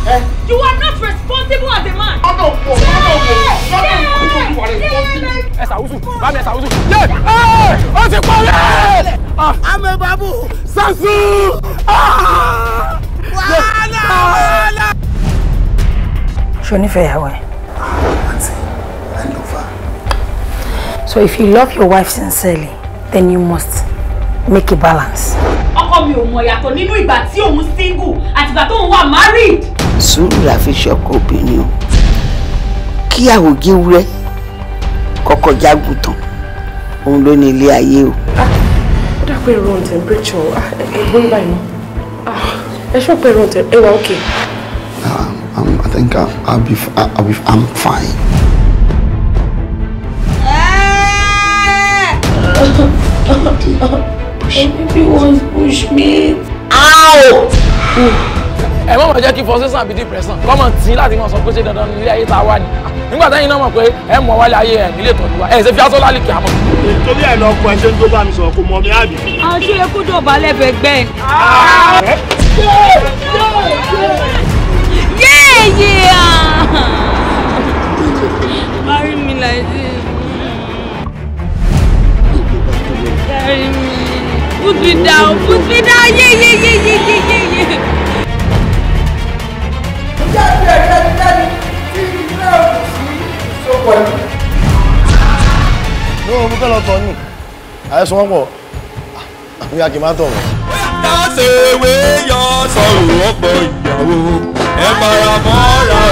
You are not responsible as a man. I'm a babu. Sasu. Shonife Yawe. Auntie, I love her. So if you love your wife sincerely, then you must make a balance. Ọkọ mi ò mọ̀ yàtọ̀ nínú ìgbà tí òun single àti ìgbà tó ń wà married. Sùúrù la fi ṣọkọ obìnrin o. Kí àwògé wúrẹ́ kọ́kọ́ jágùtàn. Òun ló ní ilé ayé o. Ó dà pé wrong temperature. Ẹ̀gbọ́n báyìí mọ́. Ẹ sọ pé wrong temperature. Ẹ wà okay. I think I'm fine. Baby wants bushmeat. Ow! Ẹ má jẹ́ kí frustration àbí depression kọ́mọ̀ tí láti mọ̀ sọ pé ṣé dandan nílé ayé tá a wà ní. Nígbà tẹ́yìn náà mọ̀ pé ẹ mọ̀ wálé ayé ẹ̀ nílé ìtọ́jú wa ẹ̀ ṣe fi aṣọ lálẹ́ kí a mọ̀. Torí ẹ̀ lọ ọkọ ẹṣẹ́ tó bá mi sọ̀rọ̀ kò mọ mi àbí. Àwọn tí ó kú dọ̀bálẹ̀ fẹ́ gbẹ́. Marry me like this. Marry me. Put me down. Put me down. Yeah. No, mo fẹ́ lọ tọ̀ yín. Àìsàn wọn pọ̀. Àbúyá kì í má tọ̀ wọ́n. Dáṣe wé yọ sọ̀rọ̀ ọ̀pọ̀ ìyàwó ẹ bára mọ́ra.